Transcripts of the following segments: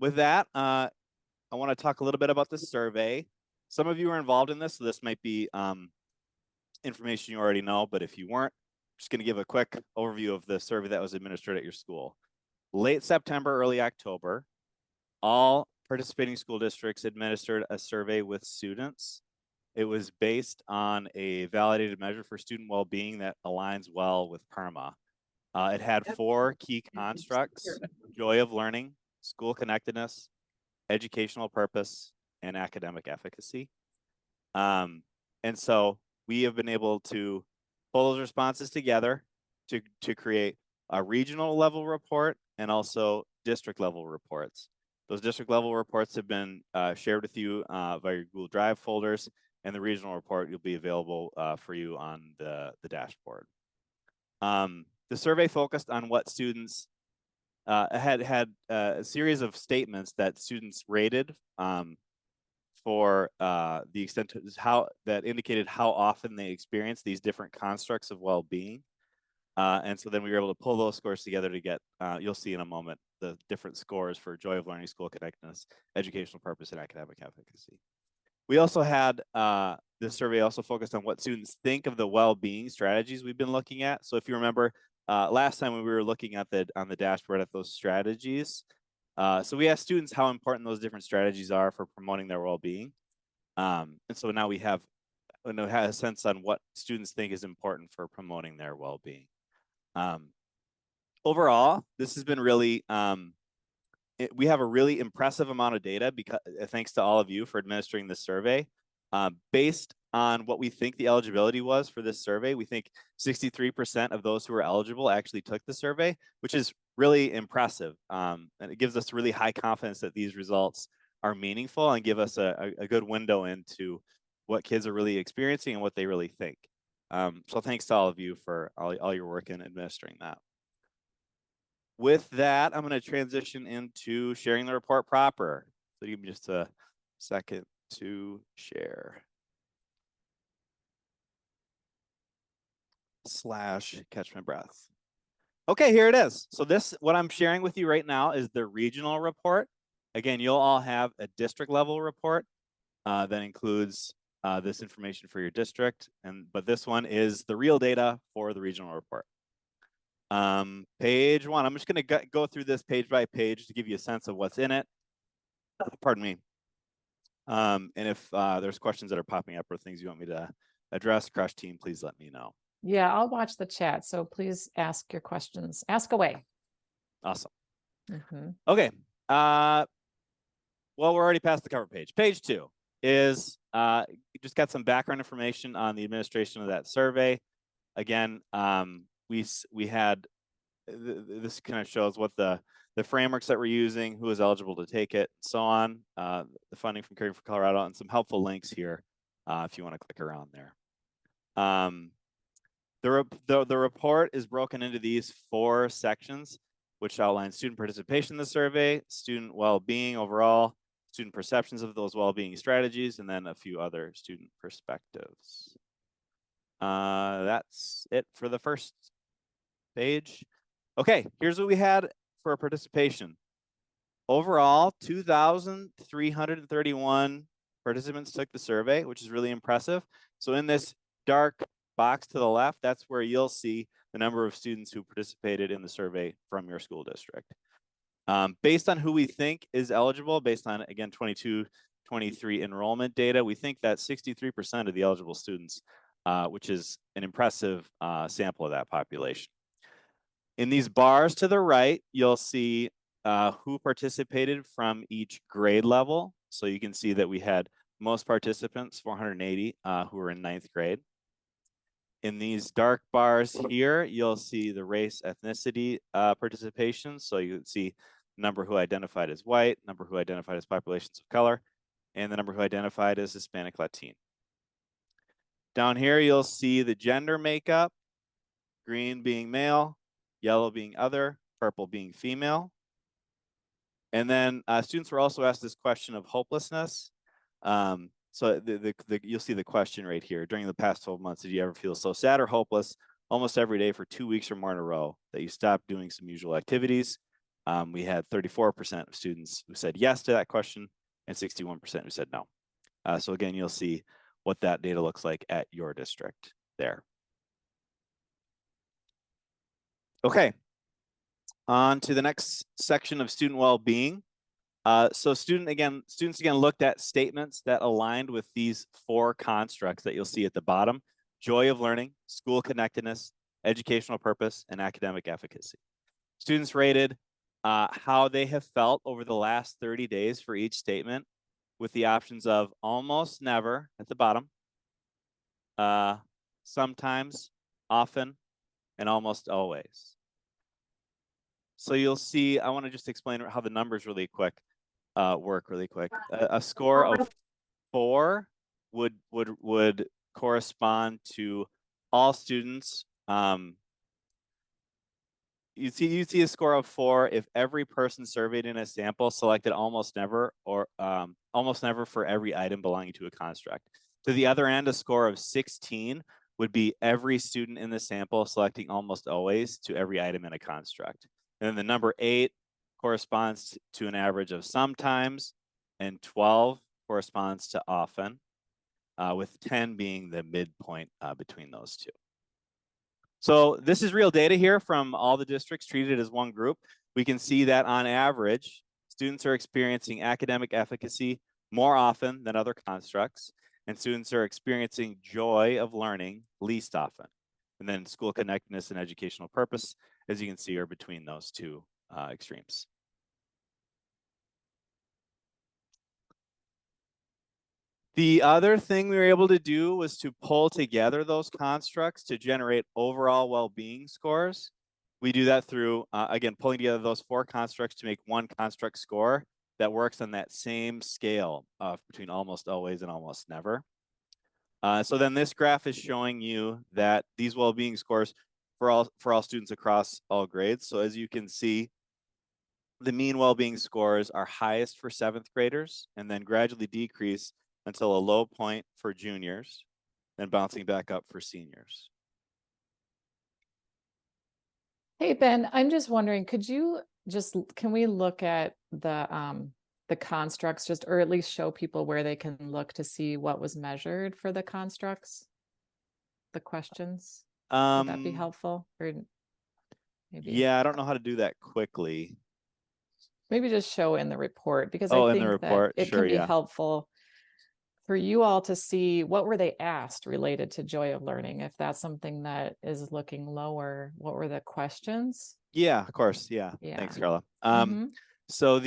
with that, I want to talk a little bit about this survey. Some of you are involved in this, so this might be information you already know, but if you weren't, I'm just going to give a quick overview of the survey that was administered at your school. Late September, early October, all participating school districts administered a survey with students. It was based on a validated measure for student well-being that aligns well with PERMA. It had 4 key constructs: joy of learning, school connectedness, educational purpose, and academic efficacy. And so we have been able to pull those responses together to create a regional level report and also district level reports. Those district level reports have been shared with you via your Google Drive folders, and the regional report will be available for you on the dashboard. The survey focused on what students had a series of statements that students rated for the extent to how that indicated how often they experience these different constructs of well-being. And so then we were able to pull those scores together to get, you'll see in a moment, the different scores for joy of learning, school connectedness, educational purpose, and academic efficacy. We also had, this survey also focused on what students think of the well-being strategies we've been looking at. So if you remember, last time when we were looking at on the dashboard at those strategies, so we asked students how important those different strategies are for promoting their well-being. And so now we have a sense on what students think is important for promoting their well-being. Overall, this has been really, we have a really impressive amount of data because thanks to all of you for administering this survey. Based on what we think the eligibility was for this survey, we think 63% of those who were eligible actually took the survey, which is really impressive. And it gives us really high confidence that these results are meaningful and give us a good window into what kids are really experiencing and what they really think. So thanks to all of you for all your work in administering that. With that, I'm going to transition into sharing the report proper. So give me just a second to share. / catch my breath. Okay, here it is. So what I'm sharing with you right now is the regional report. Again, you'll all have a district level report that includes this information for your district, but this one is the real data for the regional report. Page 1, I'm just going to go through this page by page to give you a sense of what's in it. Pardon me. And if there's questions that are popping up or things you want me to address, Crush team, please let me know. Yeah, I'll watch the chat, so please ask your questions. Ask away. Awesome. Mm-hmm. Okay. Well, we're already past the cover page. Page 2 is just got some background information on the administration of that survey. Again, we had this kind of shows what the frameworks that we're using, who is eligible to take it, and so on. The funding from Caring for Colorado, and some helpful links here if you want to click around there. The report is broken into these 4 sections, which outline student participation in the survey, student well-being overall, student perceptions of those well-being strategies, and then a few other student perspectives. That's it for the first page. Okay, here's what we had for participation. Overall, 2,331 participants took the survey, which is really impressive. So in this dark box to the left, that's where you'll see the number of students who participated in the survey from your school district. Based on who we think is eligible, based on, again, 22-23 enrollment data, we think that 63% of the eligible students, which is an impressive sample of that population. In these bars to the right, you'll see who participated from each grade level. So you can see that we had most participants, 480, who were in 9th grade. In these dark bars here, you'll see the race ethnicity participation. So you can see the number who identified as white, number who identified as populations of color, and the number who identified as Hispanic Latine. Down here, you'll see the gender makeup, green being male, yellow being other, purple being female. And then students were also asked this question of hopelessness. So you'll see the question right here. During the past 12 months, did you ever feel so sad or hopeless almost every day for 2 weeks or more in a row that you stopped doing some usual activities? we had 34% of students who said yes to that question and 61% who said no. So again, you'll see what that data looks like at your district there. Okay, on to the next section of student well-being. So students again looked at statements that aligned with these 4 constructs that you'll see at the bottom: joy of learning, school connectedness, educational purpose, and academic efficacy. Students rated how they have felt over the last 30 days for each statement, with the options of almost never at the bottom, sometimes, often, and almost always. So you'll see, I want to just explain how the numbers really quick work really quick. A score of 4 would correspond to all students. You see a score of 4 if every person surveyed in a sample selected almost never or almost never for every item belonging to a construct. To the other end, a score of 16 would be every student in the sample selecting almost always to every item in a construct. And then the number 8 corresponds to an average of sometimes, and 12 corresponds to often, with 10 being the midpoint between those two. So this is real data here from all the districts treated as one group. We can see that on average, students are experiencing academic efficacy more often than other constructs, and students are experiencing joy of learning least often. And then school connectedness and educational purpose, as you can see, are between those two extremes. The other thing we were able to do was to pull together those constructs to generate overall well-being scores. We do that through, again, pulling together those 4 constructs to make one construct score that works on that same scale of between almost always and almost never. So then this graph is showing you that these well-being scores for all students across all grades. So as you can see, the mean well-being scores are highest for 7th graders and then gradually decrease until a low point for juniors, then bouncing back up for seniors. Hey, Ben, I'm just wondering, can we look at the constructs just, or at least show people where they can look to see what was measured for the constructs, the questions? Would that be helpful? Or maybe. Yeah, I don't know how to do that quickly. Maybe just show in the report, because Oh, I in the think that report, it sure, can be yeah. helpful for you all to see what were they asked related to joy of learning. If that's something that is looking lower, what were the questions? Yeah, of course, yeah. Yeah. Thanks, Carla. Mm-hmm. So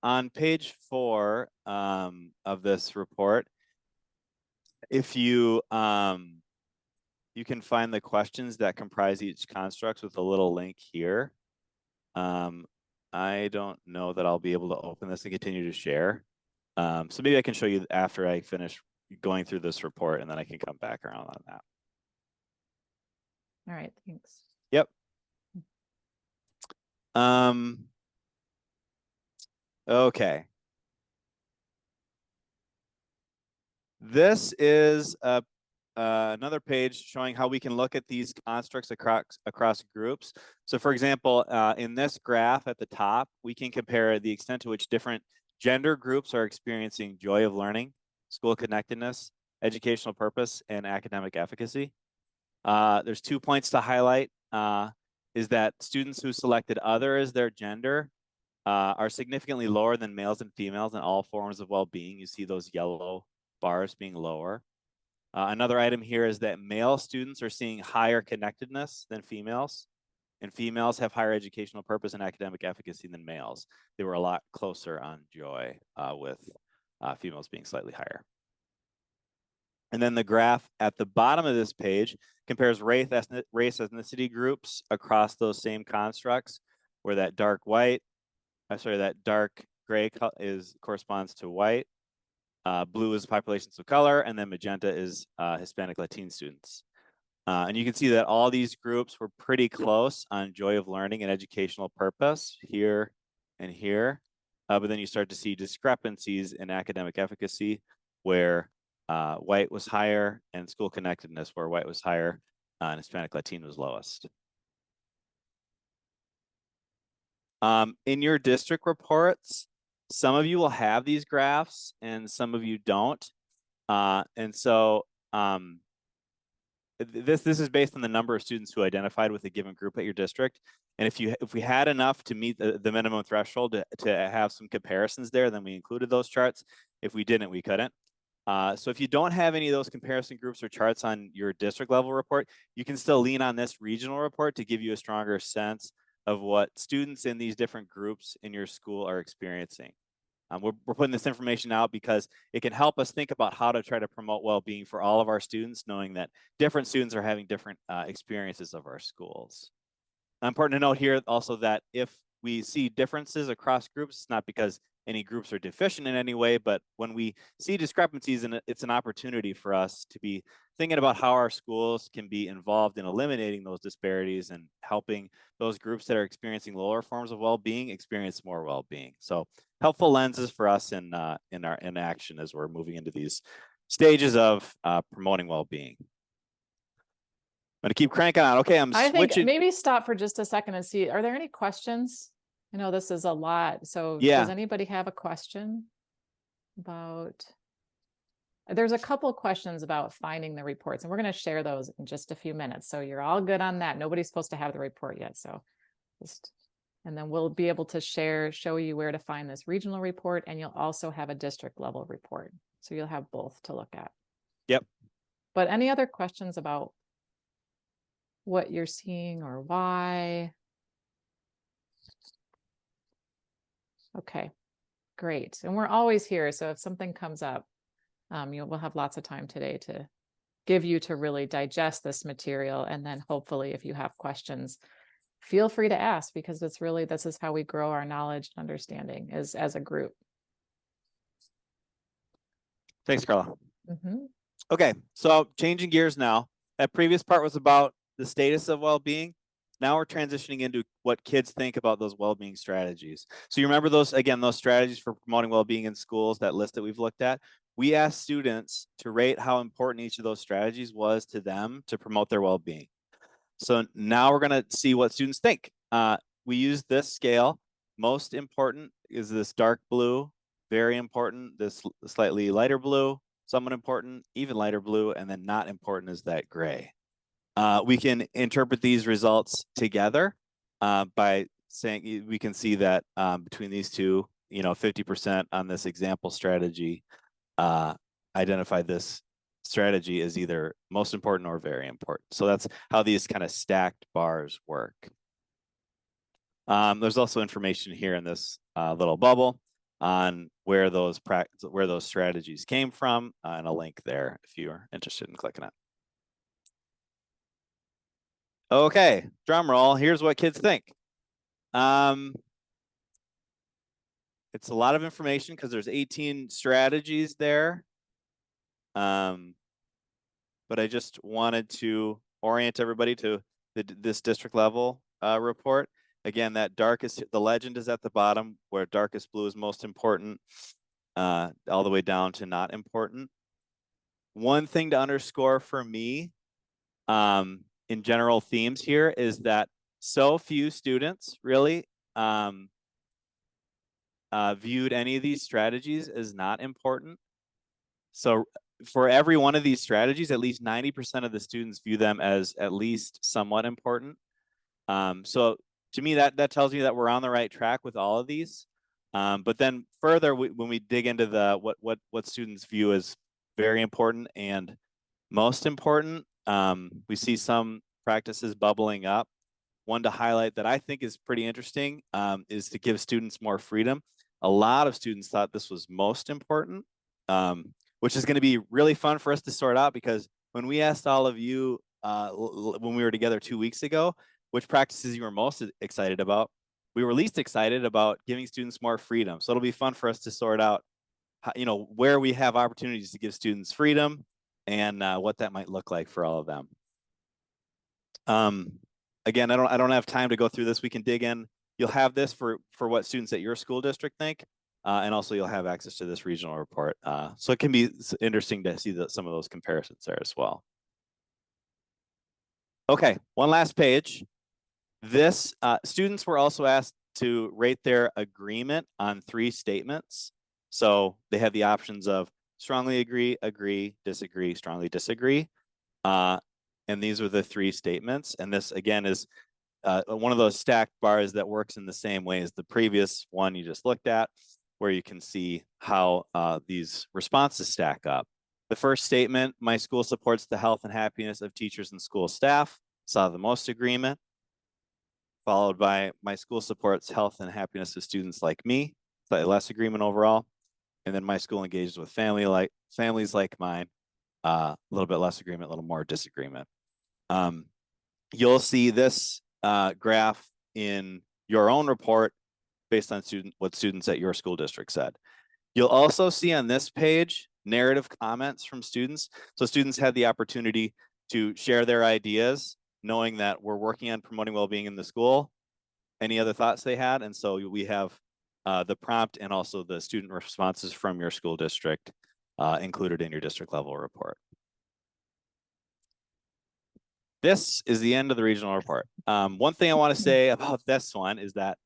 on page 4 of this report, if you you can find the questions that comprise each construct with a little link here. I don't know that I'll be able to open this and continue to share. So maybe I can show you after I finish going through this report, and then I can come back around on that. All right, thanks. Yep. Okay. This is another page showing how we can look at these constructs across groups. So for example, in this graph at the top, we can compare the extent to which different gender groups are experiencing joy of learning, school connectedness, educational purpose, and academic efficacy. There's 2 points to highlight, is that students who selected other as their gender are significantly lower than males and females in all forms of well-being. You see those yellow bars being lower. Another item here is that male students are seeing higher connectedness than females, and females have higher educational purpose and academic efficacy than males. They were a lot closer on joy, with females being slightly higher. And then the graph at the bottom of this page compares race ethnicity groups across those same constructs, where that dark gray corresponds to white. Blue is populations of color, and then magenta is Hispanic Latino students. And you can see that all these groups were pretty close on joy of learning and educational purpose here and here. But then you start to see discrepancies in academic efficacy, where white was higher, and school connectedness, where white was higher, and Hispanic Latino was lowest. In your district reports, some of you will have these graphs and some of you don't. And so this is based on the number of students who identified with a given group at your district. And if we had enough to meet the minimum threshold to have some comparisons there, then we included those charts. If we didn't, we couldn't. So if you don't have any of those comparison groups or charts on your district level report, you can still lean on this regional report to give you a stronger sense of what students in these different groups in your school are experiencing. We're putting this information out because it can help us think about how to try to promote well-being for all of our students, knowing that different students are having different experiences of our schools. Important to note here also that if we see differences across groups, it's not because any groups are deficient in any way, but when we see discrepancies, and it's an opportunity for us to be thinking about how our schools can be involved in eliminating those disparities and helping those groups that are experiencing lower forms of well-being experience more well-being. So helpful lenses for us in action as we're moving into these stages of promoting well-being. I'm going to keep cranking on. Okay, I think switching. maybe stop for just a second and see, are there any questions? I know this is a lot. So Yeah. Does anybody have a question about, there's a couple questions about finding the reports, and we're going to share those in just a few minutes. So you're all good on that. Nobody's supposed to have the report yet. So and then we'll be able to show you where to find this regional report, and you'll also have a district level report. So you'll have both to look at. Yep. But any other questions about what you're seeing or why? Okay, great. And we're always here. So if something comes up, we'll have lots of time today to give you to really digest this material. And then hopefully if you have questions, feel free to ask, because this is how we grow our knowledge and understanding as a group. Thanks, Carla. Mm-hmm. Okay, so changing gears now. That previous part was about the status of well-being. Now we're transitioning into what kids think about those well-being strategies. So you remember those strategies for promoting well-being in schools, that list that we've looked at? We asked students to rate how important each of those strategies was to them to promote their well-being. So now we're going to see what students think. We use this scale. Most important is this dark blue, very important, this slightly lighter blue, somewhat important, even lighter blue, and then not important is that gray. We can interpret these results together by saying, we can see that between these two, 50% on this example strategy identify this strategy as either most important or very important. So that's how these kind of stacked bars work. There's also information here in this little bubble on where those strategies came from, and a link there if you're interested in clicking it. Okay, drum roll. Here's what kids think. It's a lot of information because there's 18 strategies there. But I just wanted to orient everybody to this district level report. Again, the legend is at the bottom, where darkest blue is most important, all the way down to not important. One thing to underscore for me in general themes here is that so few students really viewed any of these strategies as not important. So for every one of these strategies, at least 90% of the students view them as at least somewhat important. So to me, that tells me that we're on the right track with all of these. But then further, when we dig into what students view as very important and most important, we see some practices bubbling up. One to highlight that I think is pretty interesting is to give students more freedom. A lot of students thought this was most important, which is going to be really fun for us to sort out, because when we asked all of you when we were together 2 weeks ago, which practices you were most excited about, we were least excited about giving students more freedom. So it'll be fun for us to sort out, where we have opportunities to give students freedom and what that might look like for all of them. Again, I don't have time to go through this. We can dig in. You'll have this for what students at your school district think. And also you'll have access to this regional report. So it can be interesting to see some of those comparisons there as well. Okay, one last page. This students were also asked to rate their agreement on 3 statements. So they have the options of strongly agree, agree, disagree, strongly disagree. And these are the 3 statements. And this again is one of those stacked bars that works in the same way as the previous one you just looked at, where you can see how these responses stack up. The first statement, my school supports the health and happiness of teachers and school staff, saw the most agreement, followed by my school supports health and happiness of students like me, slightly less agreement overall. And then my school engages with families like mine, a little bit less agreement, a little more disagreement. You'll see this graph in your own report based on what students at your school district said. You'll also see on this page narrative comments from students. So students had the opportunity to share their ideas, knowing that we're working on promoting well-being in the school, any other thoughts they had. And so we have the prompt and also the student responses from your school district included in your district level report. This is the end of the regional report. One thing I want to say about this one is that